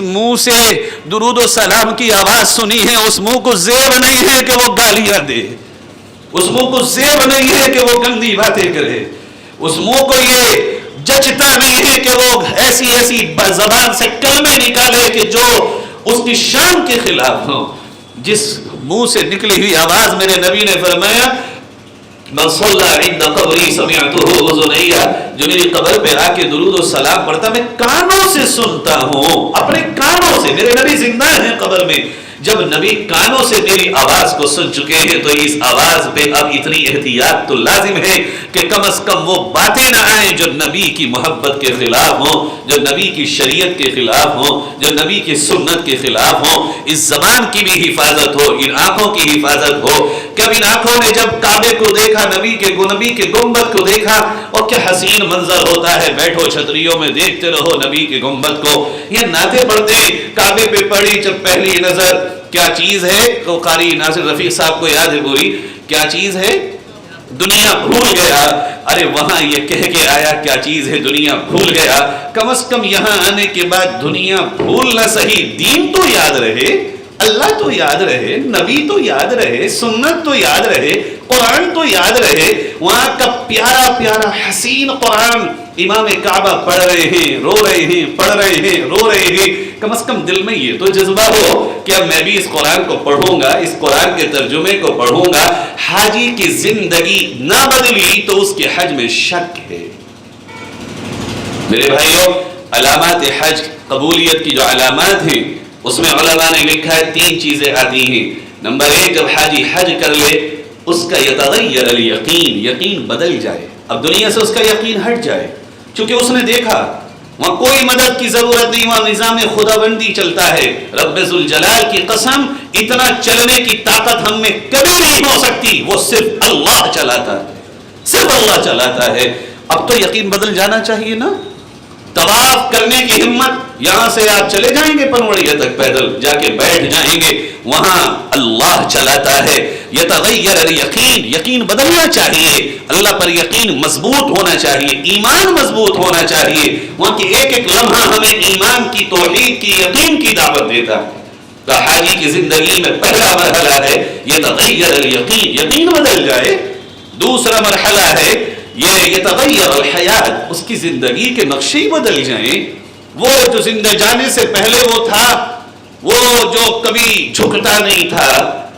منہ سے درود و سلام کی آواز سنی ہے اس منہ کو زیب نہیں ہے کہ وہ گالیاں دے, اس منہ کو زیب نہیں ہے کہ وہ گندی باتیں کرے, اس منہ کو یہ جچتا نہیں ہے کہ وہ ایسی زبان سے کلمے نکالے کہ جو اس کی شان کے خلاف ہو. جس منہ سے نکلی ہوئی آواز میرے نبی نے فرمایا من صلی عند قبری سمعته اذنیا, جو میری قبر پہ آ کے درود و سلام پڑھتا میں کانوں سے سنتا ہوں, اپنے کانوں سے. میرے نبی زندہ ہیں قبر میں, جب نبی کانوں سے میری آواز کو سن چکے ہیں تو اس آواز پہ اب اتنی احتیاط تو لازم ہے کہ کم از کم وہ باتیں نہ آئیں جو نبی کی محبت کے خلاف ہوں, جو نبی کی شریعت کے خلاف ہوں, جو نبی کی سنت کے خلاف ہوں. اس زبان کی بھی حفاظت ہو, ان آنکھوں کی حفاظت ہو. کب ان آنکھوں نے جب کعبے کو دیکھا, نبی کے گنبد کو دیکھا, اور کیا حسین منظر ہوتا ہے, بیٹھو چھتریوں میں دیکھتے رہو نبی کے گنبد کو. یہ نعتیں پڑھتے کعبے پہ پڑھی جب پہلی نظر, کیا چیز ہے, تو قاری ناصر رفیق صاحب کو یاد ہے پوری, کیا چیز ہے, دنیا بھول گیا. ارے وہاں یہ کہہ کے آیا کیا چیز ہے, دنیا بھول گیا. کم از کم یہاں آنے کے بعد دنیا بھول نہ سہی, دین تو یاد رہے, اللہ تو یاد رہے, نبی تو یاد رہے, سنت تو یاد رہے, قرآن تو یاد رہے. وہاں کا پیارا پیارا حسین قرآن امام کعبہ پڑھ رہے ہیں, رو رہے ہیں, پڑھ رہے ہیں, رو رہے ہیں. کم از کم دل میں یہ تو جذبہ ہو کہ اب میں بھی اس قرآن کو پڑھوں گا, اس قرآن کے ترجمے کو پڑھوں گا. حاجی کی زندگی نہ بدلی تو اس کے حج میں شک ہے. میرے بھائیوں, علامات حج, قبولیت کی جو علامات ہیں اس میں علماء نے لکھا ہے 3 چیزیں آتی ہیں. نمبر 1, جب حاجی حج کر لے اس کا یتغیر الیقین, یقین بدل جائے, اب دنیا سے اس کا یقین ہٹ جائے, چونکہ اس نے دیکھا وہاں کوئی مدد کی ضرورت نہیں, وہاں نظام خدا بندی چلتا ہے. رب ذوالجلال کی قسم, اتنا چلنے کی طاقت ہم میں کبھی نہیں ہو سکتی, وہ صرف اللہ چلاتا ہے, صرف اللہ چلاتا ہے. اب تو یقین بدل جانا چاہیے نا. طواف کرنے کی ہمت, یہاں سے آپ چلے جائیں گے پنوڑیا تک پیدل جا کے بیٹھ جائیں گے, وہاں اللہ چلاتا ہے. یتغیر الیقین, یقین بدلنا چاہیے, اللہ پر یقین مضبوط ہونا چاہیے, ایمان مضبوط ہونا چاہیے. وہاں کی ایک ایک لمحہ ہمیں ایمان کی, توحید کی, یقین کی دعوت دیتا ہے. تو حاجی کی زندگی میں پہلا مرحلہ ہے یتغیر الیقین, یقین بدل جائے. دوسرا مرحلہ ہے یہ یتغیر الحیات, اس کی زندگی کے نقشے ہی بدل جائیں. وہ جو زندہ جانے سے پہلے وہ تھا, وہ جو کبھی جھکتا نہیں تھا,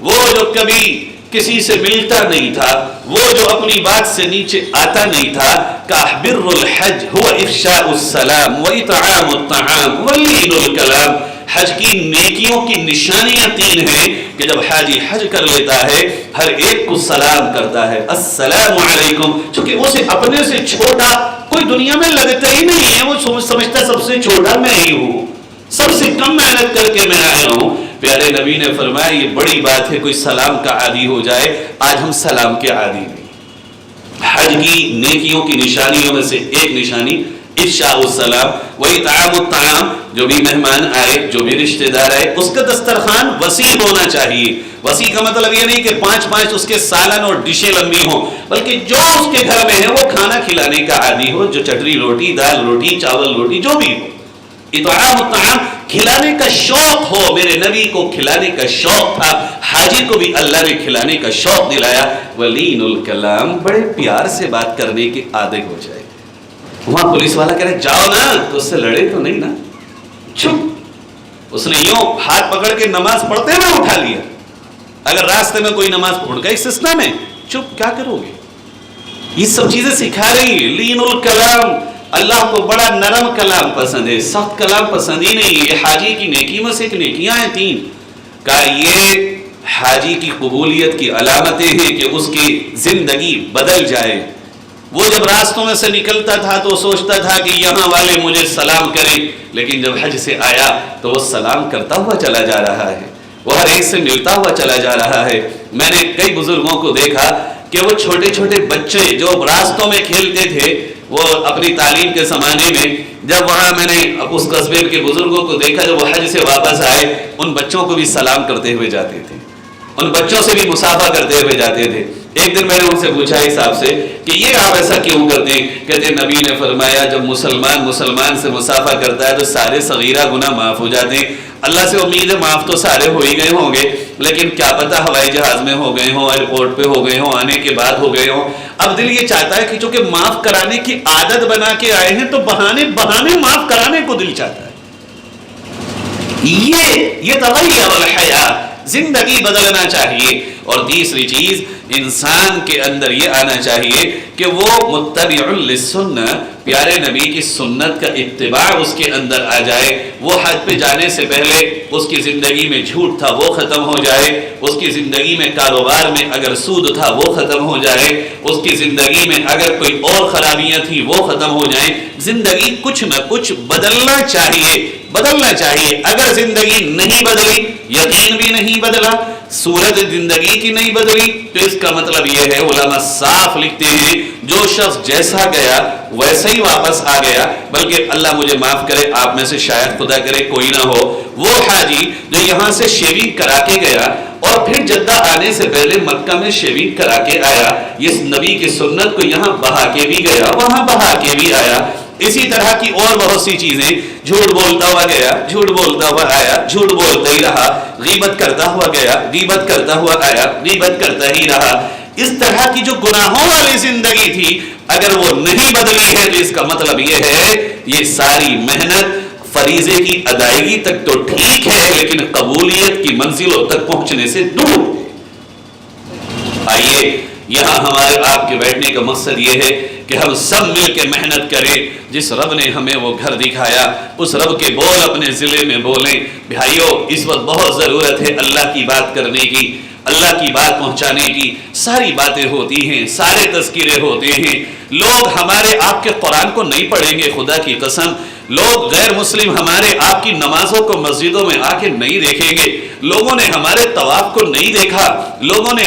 وہ جو کبھی کسی سے ملتا نہیں تھا, وہ جو اپنی بات سے نیچے آتا نہیں تھا. کہ بر الحج هو افشاء السلام واطعام الطعام ولین الکلام. حج کی نیکیوں کی نشانیاں 3 ہیں کہ جب حاجی حج کر لیتا ہے ہر ایک کو سلام کرتا ہے, السلام علیکم. چونکہ اسے اپنے سے چھوٹا کوئی دنیا میں لگتا ہی نہیں ہے, وہ سمجھتا سب سے چھوٹا میں ہی ہوں, سب سے کم محنت کر کے میں آیا ہوں. پیارے نبی نے فرمایا یہ بڑی بات ہے کوئی سلام کا عادی ہو جائے, آج ہم سلام کے عادی نہیں. حج کی نیکیوں کی نشانیوں میں سے ایک نشانی افشاء السلام واطعام الطعام, جو بھی مہمان آئے, جو بھی رشتہ دار آئے, اس کا دسترخوان وسیع ہونا چاہیے. وسیع کا مطلب یہ نہیں کہ 5 اس کے سالن اور ڈشیں لمبی ہوں, بلکہ جو اس کے گھر میں ہے وہ کھانا کھلانے کا عادی ہو, جو چٹنی روٹی, دال روٹی, چاول روٹی جو بھی ہو. اطعام الطعام, کھلانے کا شوق ہو. میرے نبی کو کھلانے کا شوق تھا, حاجی کو بھی اللہ نے کھلانے کا شوق دلایا. ولین الکلام, بڑے پیار سے بات کرنے کے عادی ہو جائے. وہاں پولیس والا کہہ رہے جاؤ نا, تو اس سے لڑے تو نہیں نا, چپ. اس نے یوں ہاتھ پکڑ کے نماز پڑھتے ہوئے اٹھا لیا. اگر راستے میں کوئی نماز پڑھ گئی سسٹم میں, چپ, کیا کرو گے؟ یہ سب چیزیں سکھا رہی ہیں. لین الکلام, اللہ کو بڑا نرم کلام پسند ہے, سخت کلام پسند ہی نہیں. یہ حاجی کی نیکی میں سے ایک نیکیاں ہیں 3. کہا یہ حاجی کی قبولیت کی علامتیں ہیں کہ اس کی زندگی بدل جائے. وہ جب راستوں میں سے نکلتا تھا تو سوچتا تھا کہ یہاں والے مجھے سلام کریں، لیکن جب حج سے آیا تو وہ سلام کرتا ہوا چلا جا رہا ہے، وہ ہر ایک سے ملتا ہوا چلا جا رہا ہے. میں نے کئی بزرگوں کو دیکھا کہ وہ چھوٹے چھوٹے بچے جو راستوں میں کھیلتے تھے، وہ اپنی تعلیم کے زمانے میں جب وہاں میں نے اس قصبے کے بزرگوں کو دیکھا جب وہ حج سے واپس آئے، ان بچوں کو بھی سلام کرتے ہوئے جاتے تھے، ان بچوں سے بھی مصافحہ کرتے ہوئے جاتے تھے. ایک دن میں نے ان سے پوچھا اس صاحب سے کہ یہ آپ ایسا کیوں کرتے ہیں؟ کہتے ہیں نبی نے فرمایا جب مسلمان سے مصافحہ کرتا ہے تو سارے صغیرہ گناہ معاف ہو جاتے ہیں. اللہ سے امید ہے معاف تو سارے ہو ہی گئے ہوں گے، لیکن کیا پتہ ہوائی جہاز میں ہو گئے ہوں، ایئرپورٹ پہ ہو گئے ہوں، آنے کے بعد ہو گئے ہوں. اب دل یہ چاہتا ہے کہ چونکہ معاف کرانے کی عادت بنا کے آئے ہیں تو بہانے معاف کرانے کو دل چاہتا ہے. یہ تغیر الحیات، زندگی بدلنا چاہیے. اور تیسری چیز انسان کے اندر یہ آنا چاہیے کہ وہ متبع للسنہ، پیارے نبی کی سنت کا اتباع اس کے اندر آ جائے. وہ حج پہ جانے سے پہلے اس کی زندگی میں جھوٹ تھا وہ ختم ہو جائے، اس کی زندگی میں کاروبار میں اگر سود تھا وہ ختم ہو جائے، اس کی زندگی میں اگر کوئی اور خرابیاں تھی وہ ختم ہو جائیں. زندگی کچھ نہ کچھ بدلنا چاہیے. اگر زندگی نہیں بدلی، یقین بھی نہیں بدلا، صورت زندگی کی نہیں بدلی، تو اس کا مطلب یہ ہے، علماء صاف لکھتے ہیں جو شخص جیسا گیا ویسا ہی واپس آ گیا. بلکہ اللہ مجھے معاف کرے، آپ میں سے شاید خدا کرے کوئی نہ ہو وہ حاجی جو یہاں سے شیونگ کرا کے گیا اور پھر جدہ آنے سے پہلے مکہ میں شیونگ کرا کے آیا، اس نبی کی سنت کو یہاں بہا کے بھی گیا وہاں بہا کے بھی آیا. اسی طرح کی اور بہت سی چیزیں، جھوٹ بولتا ہوا گیا، جھوٹ بولتا ہوا آیا، جھوٹ بولتا ہی رہا، غیبت کرتا ہوا گیا، غیبت کرتا ہوا آیا، غیبت کرتا ہی رہا. اس طرح کی جو گناہوں والی زندگی تھی اگر وہ نہیں بدلی ہے تو اس کا مطلب یہ ہے یہ ساری محنت فریضے کی ادائیگی تک تو ٹھیک ہے لیکن قبولیت کی منزلوں تک پہنچنے سے دور. آئیے یہاں ہمارے آپ کے بیٹھنے کا مقصد یہ ہے کہ ہم سب مل کے محنت کریں. جس رب نے ہمیں وہ گھر دکھایا اس رب کے بول اپنے ضلع میں بولیں. بھائیو اس وقت بہت ضرورت ہے اللہ کی بات کرنے کی، اللہ کی بات پہنچانے کی. ساری باتیں ہوتی ہیں، سارے تذکرے ہوتے ہیں، لوگ ہمارے آپ کے قرآن کو نہیں پڑھیں گے، خدا کی قسم. لوگ غیر مسلم ہمارے آپ کی نمازوں کو مسجدوں میں آ کے نہیں دیکھیں گے. لوگوں نے ہمارے طواف کو نہیں دیکھا، لوگوں نے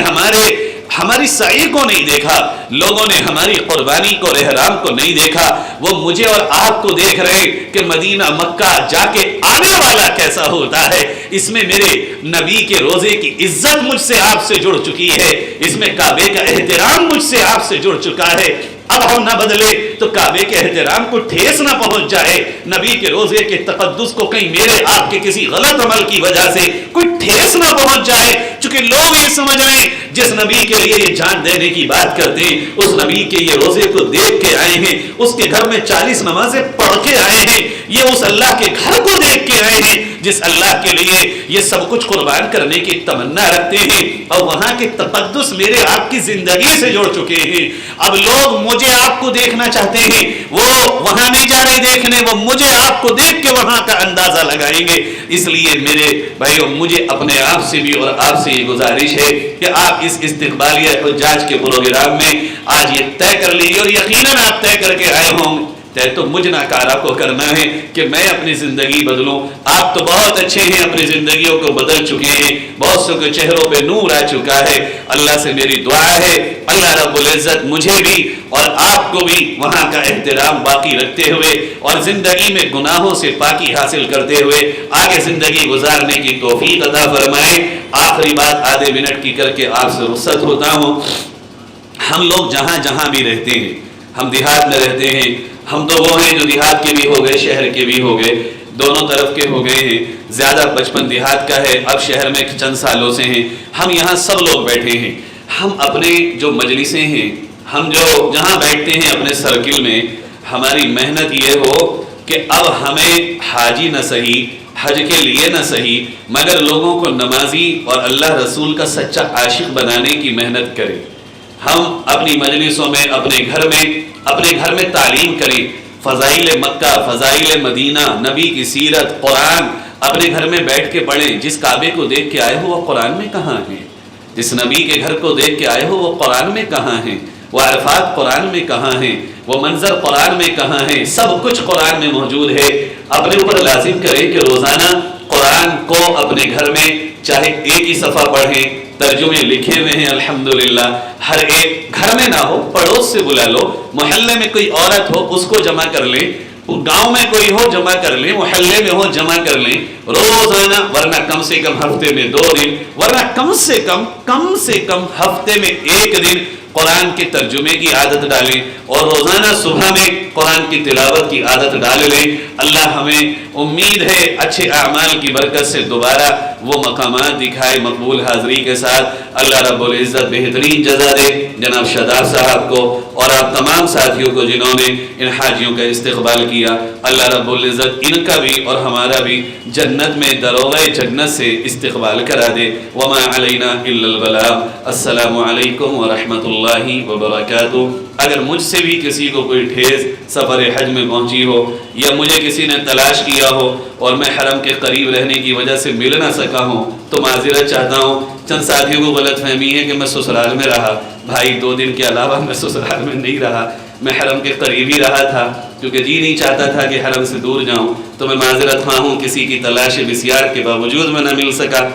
ہماری سعی کو نہیں دیکھا، لوگوں نے ہماری قربانی کو، احرام کو نہیں دیکھا. وہ مجھے اور آپ کو دیکھ رہے کہ مدینہ مکہ جا کے آنے والا کیسا ہوتا ہے. اس میں میرے نبی کے روزے کی عزت مجھ سے آپ سے جڑ چکی ہے، اس میں کعبے کا احترام مجھ سے آپ سے جڑ چکا ہے. اب ہم نہ بدلے تو کعبے کے احترام کو ٹھیس نہ پہنچ جائے، نبی کے روزے کے تقدس کو کہیں میرے آپ کے کسی غلط عمل کی وجہ سے کوئی ٹھیس نہ پہنچ جائے. چونکہ لوگ یہ سمجھ رہے ہیں جس نبی کے لیے یہ جان دینے کی بات کرتے ہیں اس نبی کے یہ روزے کو دیکھ کے آئے ہیں، اس کے گھر میں 40 نمازیں پڑھ کے آئے ہیں، یہ اس اللہ کے گھر کو دیکھ کے آئے ہیں جس اللہ کے لیے یہ سب کچھ قربان کرنے کی تمنا رکھتے ہیں، اور وہاں کے تقدس میرے آپ کی زندگی سے جڑ چکے ہیں. اب لوگ مجھے آپ کو دیکھنا چاہتے ہیں، وہ وہاں نہیں جا رہے دیکھنے، وہ مجھے آپ کو دیکھ کے وہاں کا اندازہ لگائیں گے. اس لیے میرے بھائیو مجھے اپنے آپ سے بھی اور آپ سے یہ گزارش ہے کہ آپ اس استقبالیہ حجاج کے پروگرام میں آج یہ طے کر لیجیے، اور یقیناً آپ طے کر کے آئے ہوں طے تو مجھ ناکارہ کو کرنا ہے کہ میں اپنی زندگی بدلوں. آپ تو بہت اچھے ہیں، اپنی زندگیوں کو بدل چکے ہیں، بہت سے کے چہروں پہ نور آ چکا ہے. اللہ سے میری دعا ہے اللہ رب العزت مجھے بھی اور آپ کو بھی وہاں کا احترام باقی رکھتے ہوئے اور زندگی میں گناہوں سے پاکی حاصل کرتے ہوئے آگے زندگی گزارنے کی توفیق عطا فرمائے. آخری بات آدھے منٹ کی کر کے آپ سے رخصت ہوتا ہوں. ہم لوگ جہاں جہاں بھی رہتے ہیں، ہم دیہات میں رہتے ہیں، ہم تو وہ ہیں جو دیہات کے بھی ہو گئے شہر کے بھی ہو گئے، دونوں طرف کے ہو گئے ہیں. زیادہ بچپن دیہات کا ہے، اب شہر میں چند سالوں سے ہیں. ہم یہاں سب لوگ بیٹھے ہیں، ہم اپنے جو مجلسیں ہیں، ہم جو جہاں بیٹھتے ہیں اپنے سرکل میں، ہماری محنت یہ ہو کہ اب ہمیں حاجی نہ صحیح، حج کے لیے نہ صحیح، مگر لوگوں کو نمازی اور اللہ رسول کا سچا عاشق بنانے کی محنت کریں. ہم اپنی مجلسوں میں اپنے گھر میں تعلیم کریں، فضائل مکہ، فضائل مدینہ، نبی کی سیرت، قرآن، اپنے گھر میں بیٹھ کے پڑھیں. جس کعبے کو دیکھ کے آئے ہو وہ قرآن میں کہاں ہے؟ جس نبی کے گھر کو دیکھ کے آئے ہو وہ قرآن میں کہاں ہیں؟ وہ عرفات قرآن میں کہاں ہیں؟ وہ منظر قرآن میں کہاں ہیں؟ سب کچھ قرآن میں موجود ہے. اپنے اوپر لازم کریں کہ روزانہ قرآن کو اپنے گھر میں چاہے ایک ہی صفحہ پڑھیں. ترجمے لکھے ہوئے ہیں الحمدللہ. ہر ایک گھر میں نہ ہو پڑوس سے بلا لو, محلے میں کوئی عورت ہو اس کو جمع کر لیں, گاؤں میں کوئی ہو جمع کر لیں, محلے میں ہو جمع کر لیں روزانہ, ورنہ کم سے کم ہفتے میں 2 دن, ورنہ کم سے کم ہفتے میں 1 دن قرآن کے ترجمے کی عادت ڈالیں اور روزانہ صبح میں قرآن کی تلاوت کی عادت ڈال لیں. اللہ ہمیں امید ہے اچھے اعمال کی برکت سے دوبارہ وہ مقامات دکھائے مقبول حاضری کے ساتھ. اللہ رب العزت بہترین جزا دے جناب شاداب صاحب کو اور آپ تمام ساتھیوں کو جنہوں نے ان حاجیوں کا استقبال کیا. اللہ رب العزت ان کا بھی اور ہمارا بھی جنت میں دروغہ جنت سے استقبال کرا دے. وما علینا الا البلاغ. السلام علیکم ورحمۃ اللہ وبرکاتہ. اگر مجھ سے بھی کسی کو کوئی ٹھیس سفر حج میں پہنچی ہو یا مجھے کسی نے تلاش کیا ہو اور میں حرم کے قریب رہنے کی وجہ سے مل نہ سکا ہوں تو معذرت چاہتا ہوں. چند ساتھیوں کو غلط فہمی ہے کہ میں سسرال میں رہا. بھائی 2 دن کے علاوہ میں سسرال میں نہیں رہا, میں حرم کے قریب ہی رہا تھا کیونکہ جی نہیں چاہتا تھا کہ حرم سے دور جاؤں. تو میں معذرت خواہ ہوں, کسی کی تلاش بسیار کے باوجود میں نہ مل سکا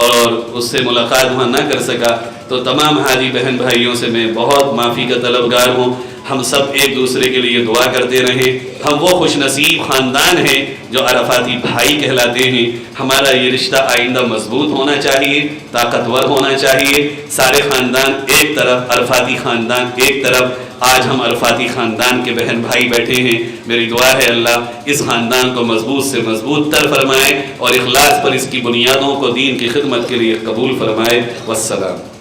اور اس سے ملاقات وہاں نہ کر سکا. تو تمام حاجی بہن بھائیوں سے میں بہت معافی کا طلبگار ہوں. ہم سب ایک دوسرے کے لیے دعا کرتے رہیں. ہم وہ خوش نصیب خاندان ہیں جو عرفاتی بھائی کہلاتے ہیں. ہمارا یہ رشتہ آئندہ مضبوط ہونا چاہیے, طاقتور ہونا چاہیے. سارے خاندان ایک طرف, عرفاتی خاندان ایک طرف. آج ہم عرفاتی خاندان کے بہن بھائی بیٹھے ہیں. میری دعا ہے اللہ اس خاندان کو مضبوط سے مضبوط تر فرمائے اور اخلاص پر اس کی بنیادوں کو دین کی خدمت کے لیے قبول فرمائے. والسلام.